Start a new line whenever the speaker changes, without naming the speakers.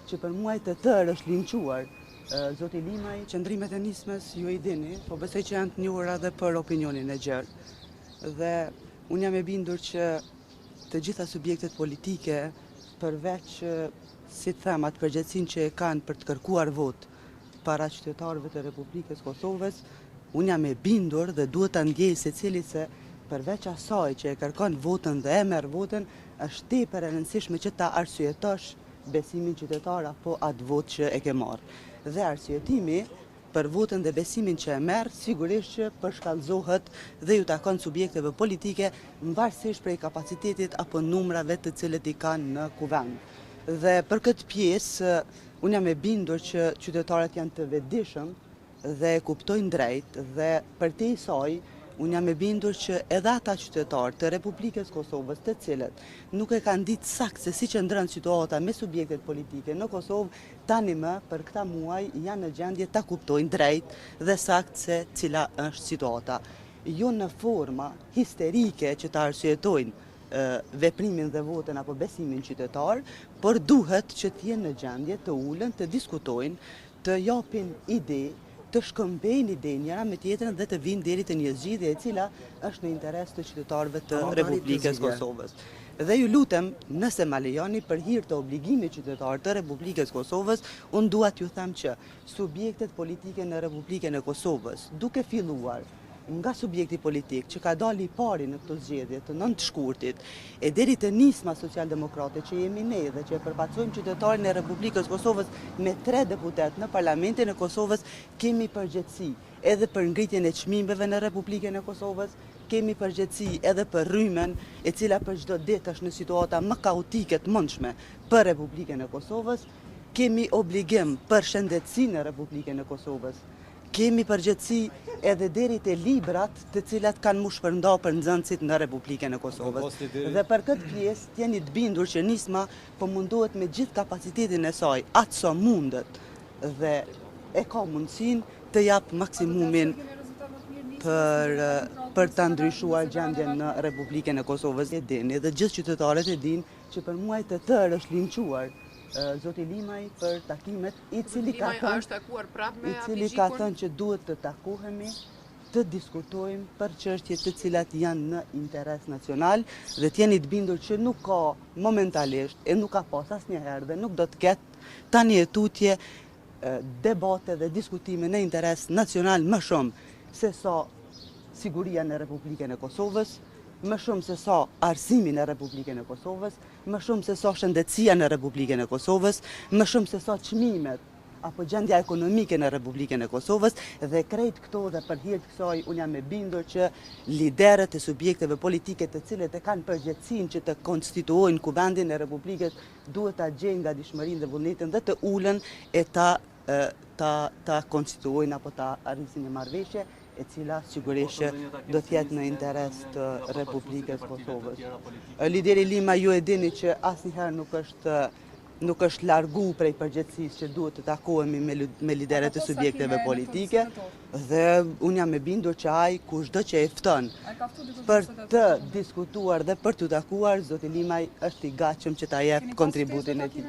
që për muaj të tërë është linquar. Zoti Limaj, qëndrimet e nismës ju i dini, po besoj që janë të njohura edhe për opinionin e gjerë. Dhe unë jam e bindur që të gjitha subjektet politike, përveç si të them atë përgjegjësinë që e kanë për të kërkuar vot para qytetarëve të Republikës Kosovës, unë jam e bindur dhe duhet ta ndjej secili se përveç asaj që e kërkon votën dhe e merr votën, është tepër e rëndësishme që ta arsyetosh besimin qytetar apo atë vot që e ke marrë. Dhe arsyetimi për votën dhe besimin që e merr sigurisht që përshkallëzohet dhe ju takon subjekteve politike mvarësisht prej kapacitetit apo numrave të cilët i kanë në kuvend. Dhe për këtë pjesë unë jam e bindur që qytetarët janë të vetëdijshëm dhe e kuptojnë drejt dhe për te i saj unë jam e bindur që edhe ata qytetarë të Republikës Kosovës të cilët nuk e kanë ditë sakt se si qëndron situata me subjektet politike në Kosovë, tani më për këta muaj janë në gjendje ta kuptojnë drejt dhe sakt se cila është situata. Jo në forma histerike që ta arsyetojnë veprimin dhe votën apo besimin qytetar, por duhet që t'jenë në gjendje të ulën, të diskutojnë, të japin ide, të shkëmbejnë ide njëra me tjetrën dhe të vinë deri te një zgjidhje e cila është në interes të qytetarëve të Republikës Kosovës. Dhe ju lutem, nëse ma lejoni për hir të obligimit qytetar të Republikës Kosovës, unë dua t'ju them që subjektet politike në Republikën e Kosovës, duke filluar nga subjekti politik që ka dalë i pari në këto zgjedhje të 9 shkurtit, e deri te nisma socialdemokrate që jemi ne dhe që e përfaqësojmë qytetarin e Republikës Kosovës me 3 deputet në Parlamentin e Kosovës, kemi përgjegjësi edhe për ngritjen e çmimeve në Republikën e Kosovës, kemi përgjegjësi edhe për rrymen e cila për çdo ditë është në situata më kaotike të mundshme për Republikën e Kosovës, kemi obligim për shëndetësinë e Republikën e Kosovës. Kemi përgjegjësi edhe deri te librat të cilat kanë mu shpërnda për nxënësit në Republikën e Kosovës. Dhe për këtë pjesë t'jeni të bindur që nisma po mundohet me gjithë kapacitetin e saj, atë sa mundet dhe e ka mundësinë të jap maksimumin për ta ndryshuar gjendjen në Republikën e Kosovës. E dini dhe gjithë qytetarët e dinë që për muaj të tërë është linquar Zoti Limaj për takimet i cili ka thënë që duhet të takohemi, të diskutojmë për çështje të cilat janë në interes nacional dhe t'jeni të bindur që nuk ka momentalisht e nuk ka pas asnjëherë dhe nuk do të ketë tani e tutje debate dhe diskutime në interes nacional më shumë se sa siguria në Republikën e Kosovës, më shumë se sa arsimi në Republikën e Kosovës, më shumë se sa shëndetësia në Republikën e Kosovës, më shumë se sa çmimet apo gjendja ekonomike në Republikën e Kosovës dhe krejt këto dhe për hir të kësaj unë jam e bindur që liderët e subjekteve politike të cilët e kanë përgjegjësinë që të konstituojnë kuvendin e Republikës duhet ta gjejnë gatishmërinë dhe vullnetin dhe të ulën e ta konstituojnë apo ta arrisin një marrëveshje e cila sigurisht do t'jetë në interes të Republikës Kosovës. Lideri Lima ju e dini që asnjëherë nuk është largu prej përgjegjësisë që duhet të takohemi me liderët e subjekteve politike dhe unë jam e bindur që ai kushdo që e fton për të diskutuar dhe për të takuar, Zoti Limaj është i gatshëm që ta jep kontributin e tij.